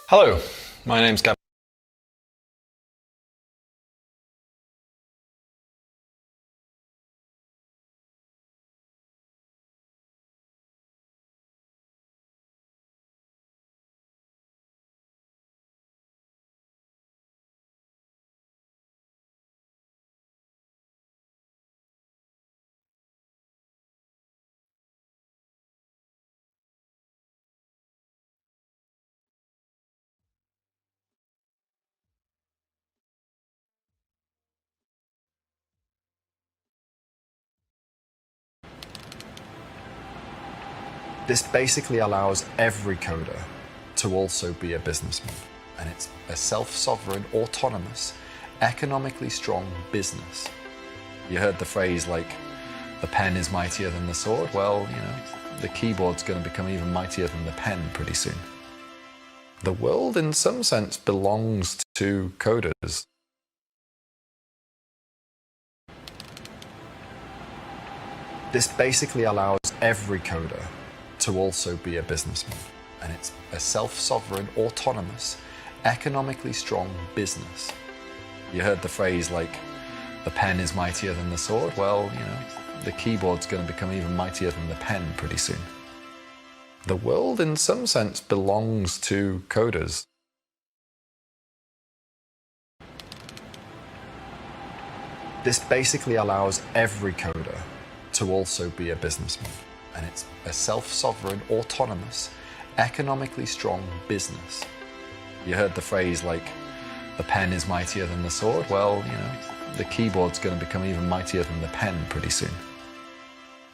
Hello, my name's Gavin. This basically allows every coder to also be a businessman. And it's a self-sovereign, autonomous, economically strong business. You heard the phrase like, the pen is mightier than the sword. Well, the keyboard's going to become even mightier than the pen pretty soon. The world, in some sense, belongs to coders. This basically allows every coder to also be a businessman. And it's a self-sovereign, autonomous, economically strong business. You heard the phrase like, the pen is mightier than the sword. Well, the keyboard's going to become even mightier than the pen pretty soon. The world, in some sense, belongs to coders. This basically allows every coder to also be a businessman. And it's a self-sovereign, autonomous, economically strong business. You heard the phrase like, the pen is mightier than the sword. Well, the keyboard's going to become even mightier than the pen pretty soon.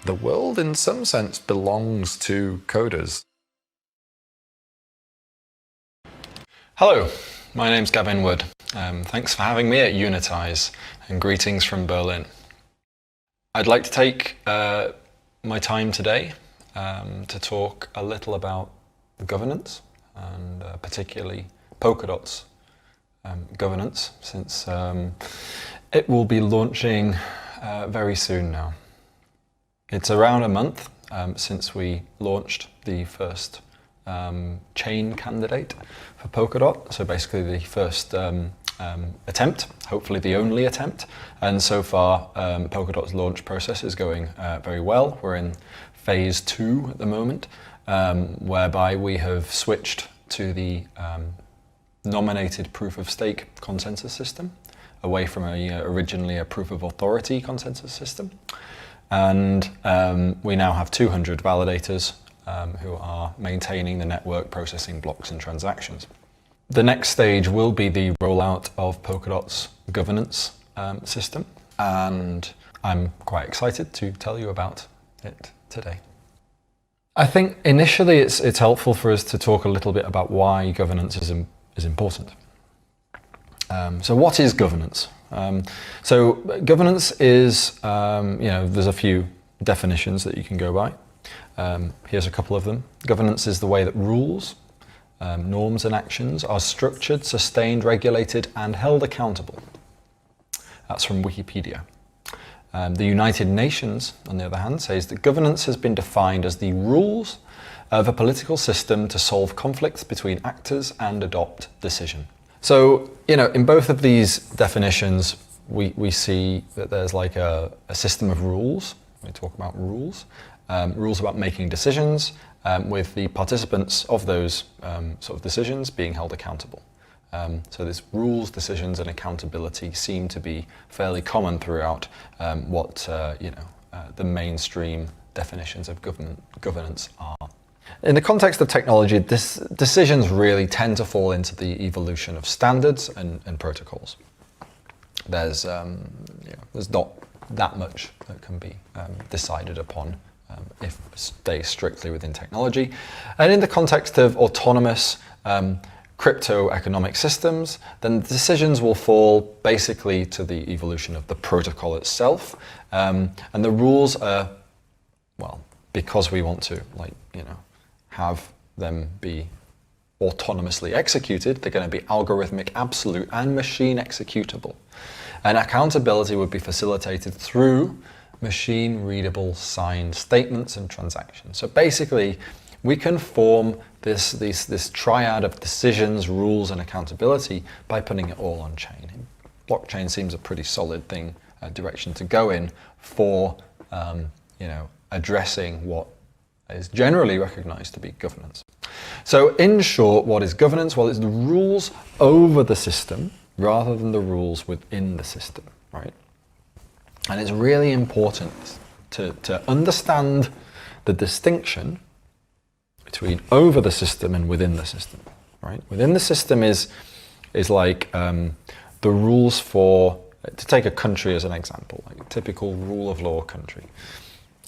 The world, in some sense, belongs to coders. Hello, my name's Gavin Wood. Thanks for having me at Unitize, and greetings from Berlin. I'd like to take my time today to talk a little about governance, and particularly Polkadot's governance, since it will be launching very soon now. It's around a month since we launched the first chain candidate for Polkadot, so basically the first attempt, hopefully the only attempt, and so far Polkadot's launch process is going very well. We're in phase 2 at the moment, whereby we have switched to the nominated proof of stake consensus system, away from originally a proof of authority consensus system. And we now have 200 validators who are maintaining the network, processing blocks and transactions. The next stage will be the rollout of Polkadot's governance system, and I'm quite excited to tell you about it today. I think initially it's helpful for us to talk a little bit about why governance is important. So what is governance? So governance is, there's a few definitions that you can go by. Here's a couple of them. Governance is the way that rules, norms and actions are structured, sustained, regulated and held accountable. That's from Wikipedia. The United Nations, on the other hand, says that governance has been defined as the rules of a political system to solve conflicts between actors and adopt decision. So, in both of these definitions, we see that there's like a system of rules. We talk about rules, rules about making decisions, with the participants of those sort of decisions being held accountable. So this rules, decisions and accountability seem to be fairly common throughout what the mainstream definitions of governance are. In the context of technology, decisions really tend to fall into the evolution of standards and protocols. There's not that much that can be decided upon if stay strictly within technology. And in the context of autonomous crypto economic systems, then the decisions will fall basically to the evolution of the protocol itself. And the rules are, well, because we want to have them be autonomously executed, they're going to be algorithmic, absolute and machine executable. And accountability would be facilitated through machine readable signed statements and transactions. So basically We can form this triad of decisions, rules, and accountability by putting it all on chain. Blockchain seems a pretty solid thing, direction to go in for addressing what is generally recognized to be governance. So in short, what is governance? Well, it's the rules over the system rather than the rules within the system, right? And it's really important to understand the distinction between over the system and within the system, right? Within the system is like the rules for, to take a country as an example, like a typical rule of law country.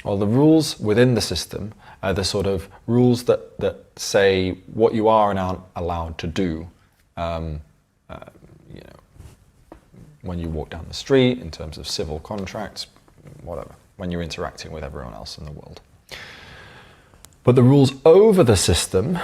Well, the rules within the system are the sort of rules that say what you are and aren't allowed to do, when you walk down the street, in terms of civil contracts, whatever, when you're interacting with everyone else in the world. But the rules over the system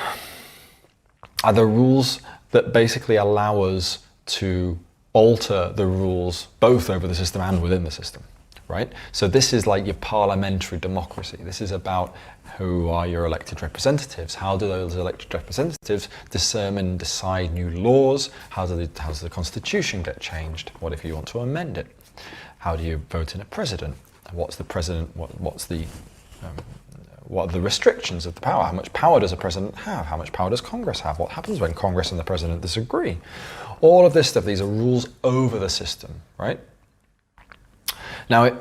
are the rules that basically allow us to alter the rules both over the system and within the system, right? So this is like your parliamentary democracy. This is about who are your elected representatives. How do those elected representatives decide new laws? How does the constitution get changed? What if you want to amend it? How do you vote in a president? What's the president? What are the restrictions of the power? How much power does a president have? How much power does Congress have? What happens when Congress and the president disagree? All of this stuff, these are rules over the system, right? Now,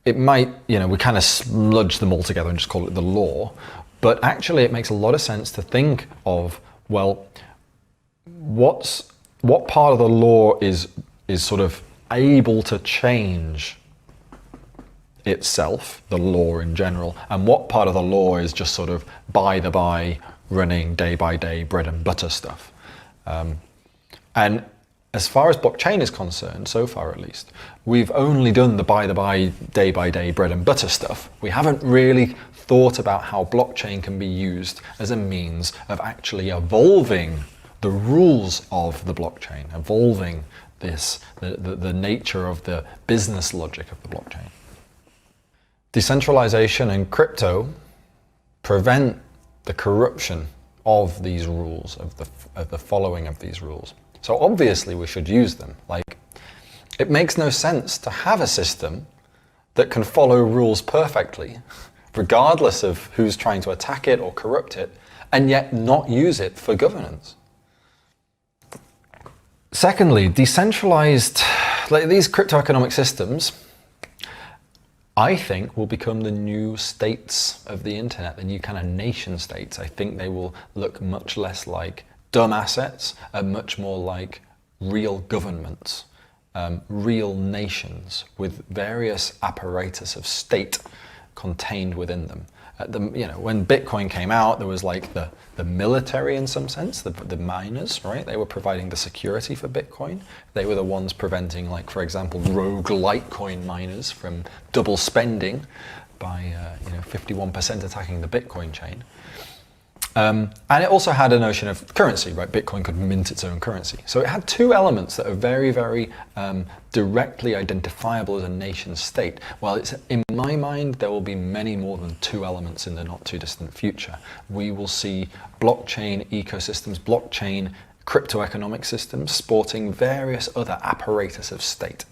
it might, we kind of sludge them all together and just call it the law, but actually it makes a lot of sense to think of, well, what part of the law is sort of able to change itself, the law in general, and what part of the law is just sort of by the by, running day by day, bread and butter stuff. And as far as blockchain is concerned, so far at least, we've only done the by the by, day by day, bread and butter stuff. We haven't really thought about how blockchain can be used as a means of actually evolving the rules of the blockchain, evolving the nature of the business logic of the blockchain. Decentralization and crypto prevent the corruption of these rules, of the following of these rules. So obviously we should use them. Like, it makes no sense to have a system that can follow rules perfectly, regardless of who's trying to attack it or corrupt it, and yet not use it for governance. Secondly, decentralized, like these crypto-economic systems, I think will become the new states of the internet, the new kind of nation states. I think they will look much less like dumb assets and much more like real governments, real nations with various apparatus of state contained within them. When Bitcoin came out, there was like the military in some sense, the miners, right? They were providing the security for Bitcoin. They were the ones preventing, like, for example, rogue Litecoin miners from double spending by 51% attacking the Bitcoin chain. And it also had a notion of currency, right? Bitcoin could mint its own currency. So it had two elements that are very, very directly identifiable as a nation state. Well, in my mind, there will be many more than two elements in the not too distant future. We will see blockchain ecosystems, blockchain crypto-economic systems sporting various other apparatus of state.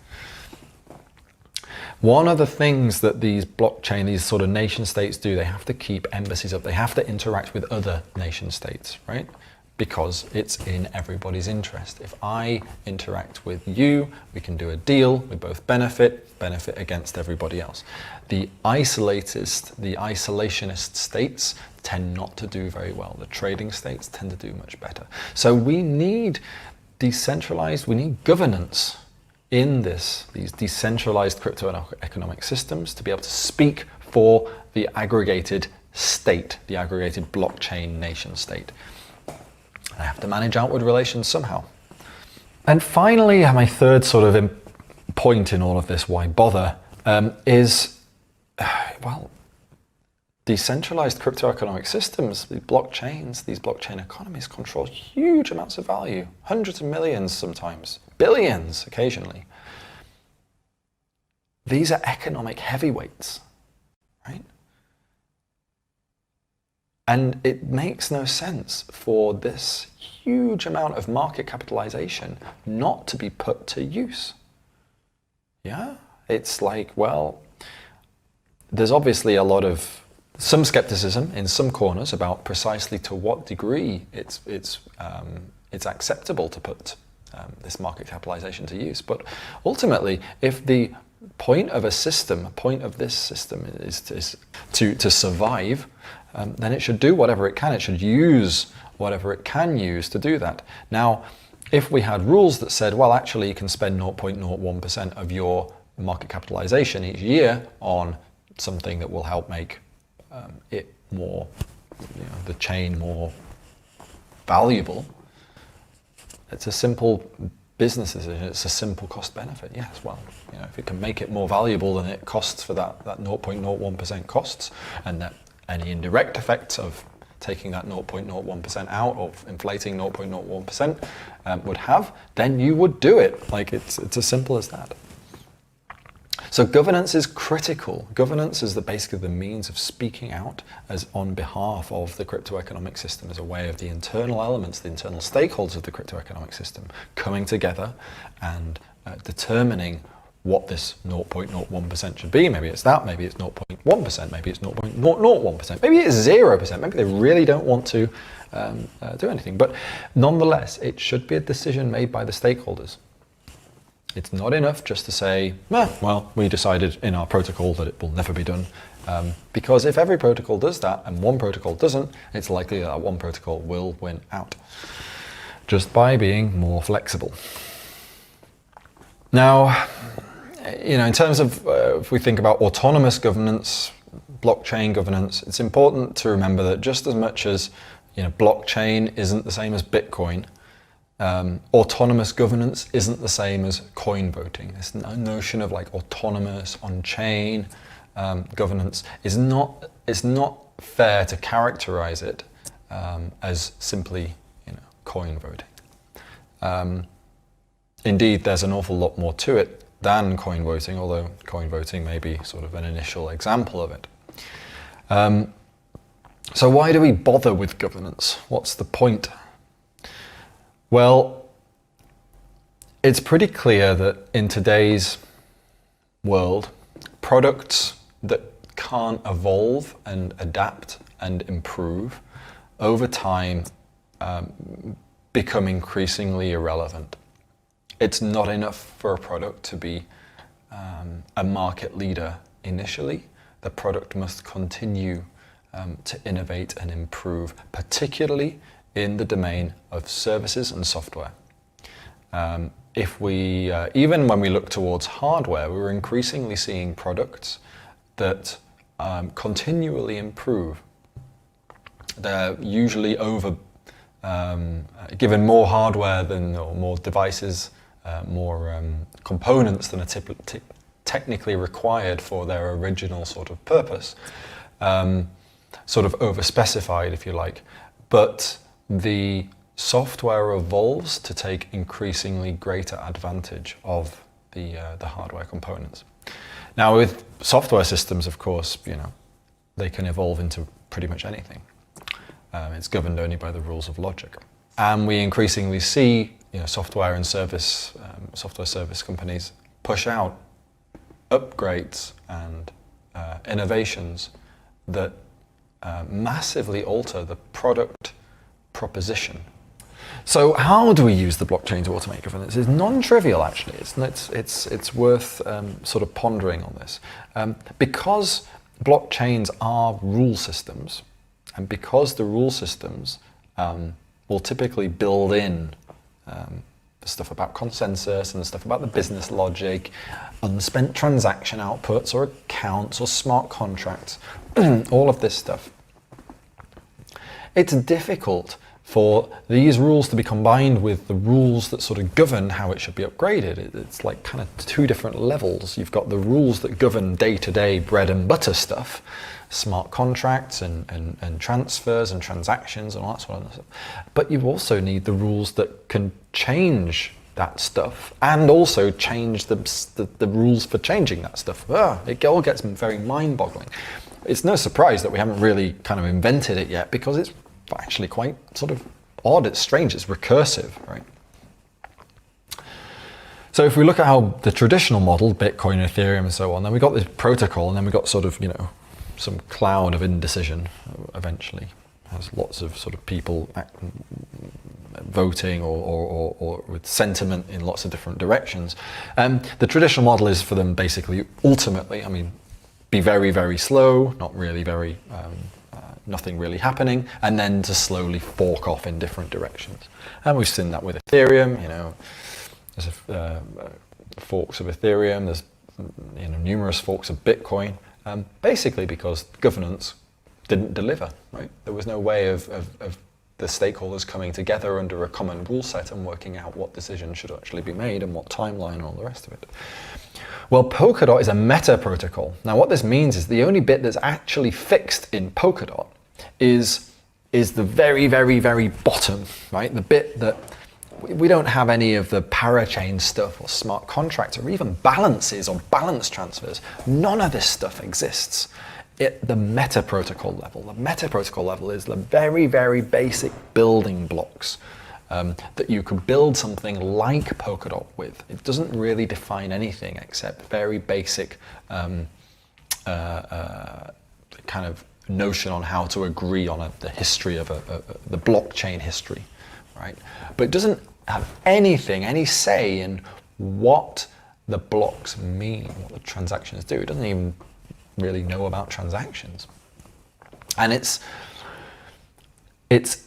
One of the things that these blockchain, these sort of nation states do, they have to keep embassies up. They have to interact with other nation states, right? Because it's in everybody's interest. If I interact with you, we can do a deal, we both benefit against everybody else. The isolationist states tend not to do very well. The trading states tend to do much better. So we need decentralized, we need governance in these decentralized crypto-economic systems to be able to speak for the aggregated state, the aggregated blockchain nation state. I have to manage outward relations somehow. And finally, my third sort of point in all of this, why bother, is, decentralized crypto-economic systems, these blockchain economies control huge amounts of value, hundreds of millions sometimes, billions occasionally. These are economic heavyweights, right? And it makes no sense for this huge amount of market capitalization not to be put to use. Yeah, it's like, well, there's obviously some skepticism in some corners about precisely to what degree it's acceptable to put this market capitalization to use. But ultimately, if the point of this system is to survive, then it should do whatever it can. It should use whatever it can use to do that. Now, if we had rules that said, well, actually you can spend 0.01% of your market capitalization each year on something that will help make it more, the chain more valuable, it's a simple business decision. It's a simple cost benefit. Yes, well, if it can make it more valuable than it costs for that 0.01% costs, and that any indirect effects of taking that 0.01% out, of inflating 0.01% would have, then you would do it. Like it's as simple as that. So governance is critical. Governance is basically the means of speaking out as on behalf of the crypto-economic system, as a way of the internal elements, the internal stakeholders of the crypto-economic system coming together and determining what this 0.01% should be. Maybe it's that, maybe it's 0.1%, maybe it's 0.001%, maybe it's 0%, maybe they really don't want to do anything. But nonetheless, it should be a decision made by the stakeholders. It's not enough just to say, well, we decided in our protocol that it will never be done. Because if every protocol does that and one protocol doesn't, it's likely that one protocol will win out, just by being more flexible. Now, in terms of, if we think about autonomous governance, blockchain governance, it's important to remember that just as much as blockchain isn't the same as Bitcoin, autonomous governance isn't the same as coin voting. This notion of like autonomous on-chain governance is not fair to characterize it as simply coin voting. Indeed, there's an awful lot more to it than coin voting, although coin voting may be sort of an initial example of it. So why do we bother with governance? What's the point? Well, it's pretty clear that in today's world, products that can't evolve and adapt and improve over time become increasingly irrelevant. It's not enough for a product to be a market leader initially. The product must continue to innovate and improve, particularly in the domain of services and software. Even when we look towards hardware, we're increasingly seeing products that continually improve. They're usually given more hardware or more devices, more components than are technically required for their original sort of purpose, sort of overspecified, if you like. But the software evolves to take increasingly greater advantage of the hardware components. Now, with software systems, of course, they can evolve into pretty much anything. It's governed only by the rules of logic. And we increasingly see software service companies push out upgrades and innovations that massively alter the product proposition. So how do we use the blockchain to automate governance? It's non-trivial, actually. It's worth sort of pondering on this. Because blockchains are rule systems, and because the rule systems will typically build in the stuff about consensus and the stuff about the business logic, unspent transaction outputs or accounts or smart contracts, all of this stuff. It's difficult for these rules to be combined with the rules that sort of govern how it should be upgraded. It's like kind of two different levels. You've got the rules that govern day-to-day bread and butter stuff, smart contracts and transfers and transactions and all that sort of stuff. But you also need the rules that can change that stuff and also change the rules for changing that stuff. It all gets very mind-boggling. it's no surprise that we haven't really kind of invented it yet, because it's actually quite sort of odd, it's strange, it's recursive, right? So if we look at how the traditional model, Bitcoin, Ethereum and so on, then we got this protocol, and then we got sort of, some cloud of indecision eventually. Has lots of sort of people voting or with sentiment in lots of different directions. The traditional model is for them basically, ultimately, be very, very slow, not really very, nothing really happening, and then to slowly fork off in different directions. And we've seen that with Ethereum, there's forks of Ethereum, there's numerous forks of Bitcoin, basically because governance didn't deliver, right? There was no way of the stakeholders coming together under a common rule set and working out what decisions should actually be made and what timeline and all the rest of it. Well, Polkadot is a meta protocol. Now what this means is the only bit that's actually fixed in Polkadot is the very, very, very bottom, right? The bit that we don't have any of the parachain stuff or smart contracts or even balances or balance transfers. None of this stuff exists at the meta protocol level. The meta protocol level is the very, very basic building blocks that you could build something like Polkadot with. It doesn't really define anything except very basic kind of notion on how to agree on the history of the blockchain history, right? But it doesn't have anything, any say in what the blocks mean, what the transactions do. It doesn't even really know about transactions. And it's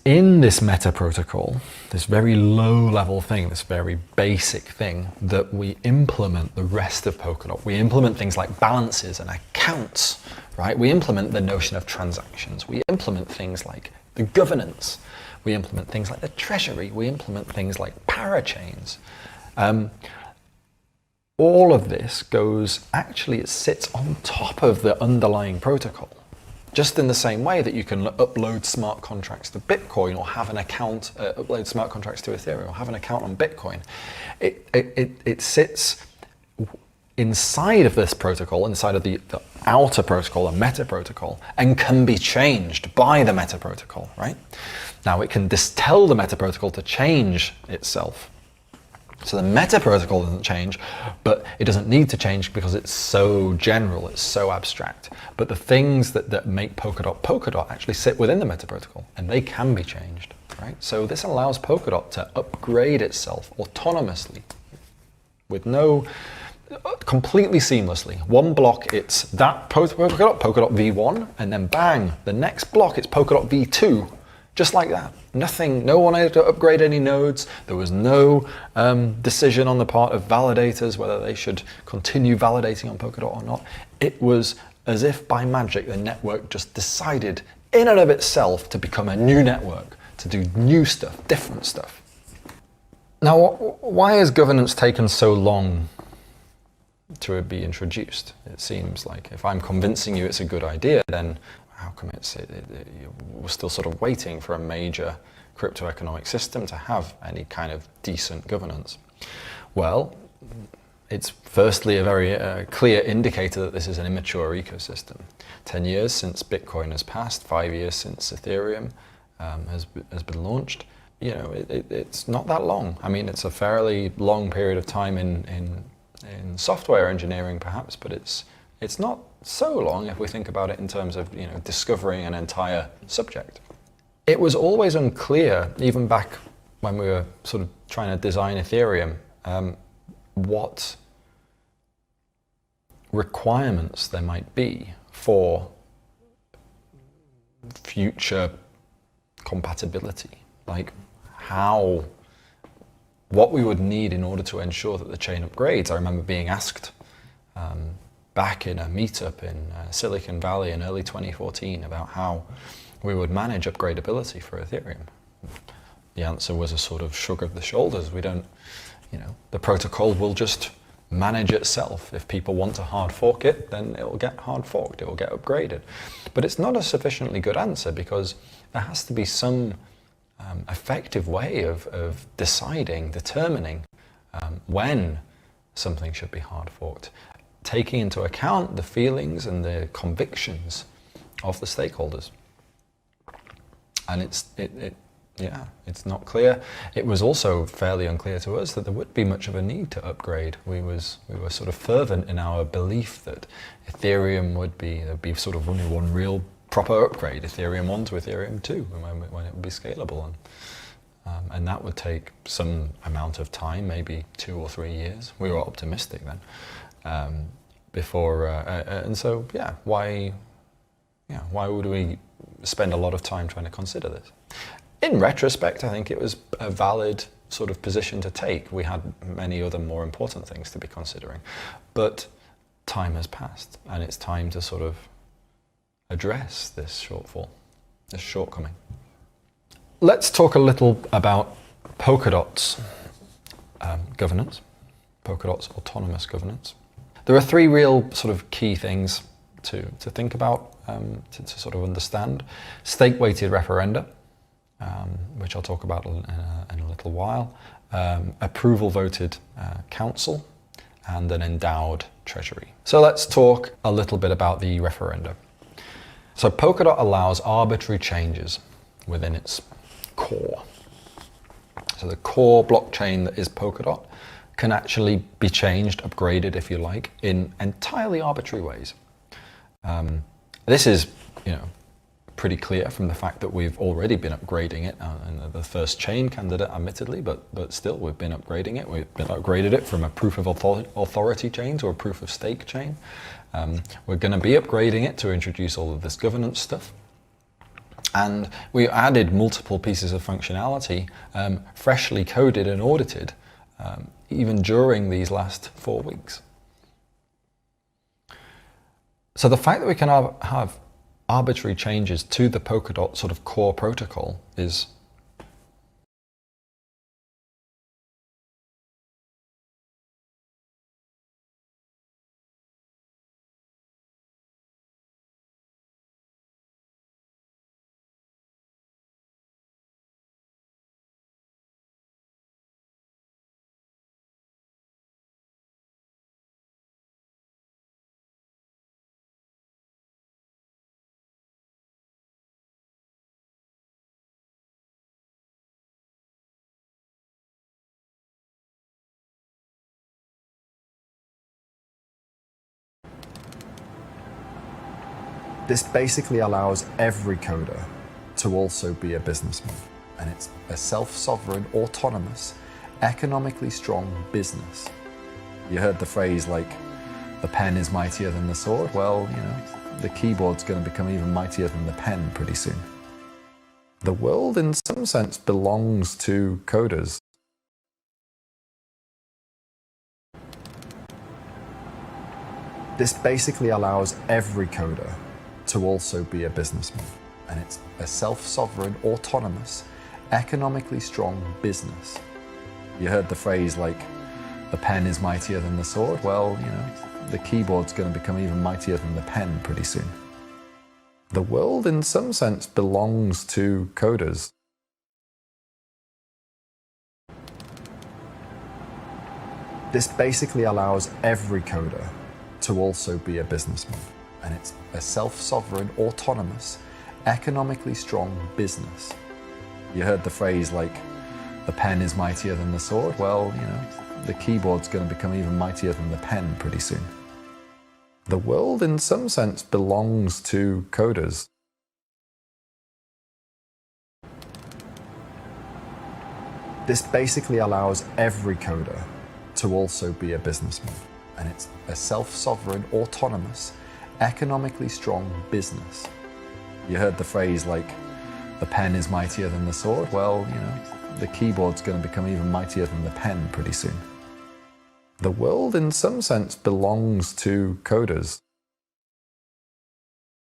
in this meta protocol, this very low level thing, this very basic thing, that we implement the rest of Polkadot. We implement things like balances and accounts, right? We implement the notion of transactions. We implement things like the governance. We implement things like the treasury. We implement things like parachains. All of this it sits on top of the underlying protocol. Just in the same way that you can upload smart contracts to Bitcoin or have an account, upload smart contracts to Ethereum or have an account on Bitcoin. It sits inside of this protocol, inside of the outer protocol, the meta protocol, and can be changed by the meta protocol, right? Now it can tell the meta protocol to change itself. So the meta protocol doesn't change, but it doesn't need to change because it's so general, it's so abstract. But the things that make Polkadot actually sit within the meta protocol, and they can be changed, right? So this allows Polkadot to upgrade itself autonomously, with completely seamlessly. One block, it's that Polkadot V1, and then bang, the next block, it's Polkadot V2. Just like that. No one had to upgrade any nodes. There was no decision on the part of validators whether they should continue validating on Polkadot or not. It was as if by magic the network just decided in and of itself to become a new network, to do new stuff, different stuff. Now, why has governance taken so long to be introduced? It seems like if I'm convincing you it's a good idea, then how come we're still sort of waiting for a major crypto economic system to have any kind of decent governance? Well, it's firstly a very clear indicator that this is an immature ecosystem. 10 years since Bitcoin has passed, 5 years since Ethereum has been launched. It's not that long. It's a fairly long period of time in software engineering perhaps, but it's not so long if we think about it in terms of discovering an entire subject. It was always unclear, even back when we were sort of trying to design Ethereum, what requirements there might be for future compatibility, like what we would need in order to ensure that the chain upgrades. I remember being asked back in a meetup in Silicon Valley in early 2014 about how we would manage upgradability for Ethereum. The answer was a sort of shrug of the shoulders. We don't, the protocol will just manage itself. If people want to hard fork it, then it will get hard forked, it will get upgraded. But it's not a sufficiently good answer because there has to be some effective way of determining when something should be hard forked, taking into account the feelings and the convictions of the stakeholders. And it's not clear. It was also fairly unclear to us that there would be much of a need to upgrade. We were sort of fervent in our belief that Ethereum there'd be sort of only one real proper upgrade, Ethereum 1 to Ethereum 2, when it would be scalable. And that would take some amount of time, maybe 2 or 3 years. We were optimistic then. Why would we spend a lot of time trying to consider this? In retrospect, I think it was a valid sort of position to take. We had many other more important things to be considering. But time has passed, and it's time to sort of address this shortfall, this shortcoming. Let's talk a little about Polkadot's governance, Polkadot's autonomous governance. There are 3 real sort of key things to think about, to sort of understand. Stake-weighted referenda, which I'll talk about in a little while, approval-voted council, and an endowed treasury. So let's talk a little bit about the referenda. So Polkadot allows arbitrary changes within its core. So the core blockchain that is Polkadot can actually be changed, upgraded if you like, in entirely arbitrary ways. This is, pretty clear from the fact that we've already been upgrading it, and the first chain candidate, admittedly, but still we've been upgrading it. We've been upgraded it from a proof of authority chain to a proof of stake chain. We're going to be upgrading it to introduce all of this governance stuff. And we added multiple pieces of functionality, freshly coded and audited, even during these last 4 weeks. So the fact that we can have arbitrary changes to the Polkadot sort of core protocol is This basically allows every coder to also be a businessman, and it's a self-sovereign, autonomous, economically strong business. You heard the phrase like, the pen is mightier than the sword? Well, the keyboard's going to become even mightier than the pen pretty soon. The world, in some sense, belongs to coders. This basically allows every coder to also be a businessman, and it's a self-sovereign, autonomous, economically strong business. You heard the phrase like, the pen is mightier than the sword? Well, the keyboard's going to become even mightier than the pen pretty soon. The world, in some sense, belongs to coders. This basically allows every coder to also be a businessman, and it's a self-sovereign, autonomous, economically strong business. You heard the phrase like, the pen is mightier than the sword? Well, the keyboard's going to become even mightier than the pen pretty soon. The world, in some sense, belongs to coders. This basically allows every coder to also be a businessman, and it's a self-sovereign, autonomous, economically strong business. You heard the phrase like, the pen is mightier than the sword? Well, the keyboard's going to become even mightier than the pen pretty soon. The world, in some sense, belongs to coders.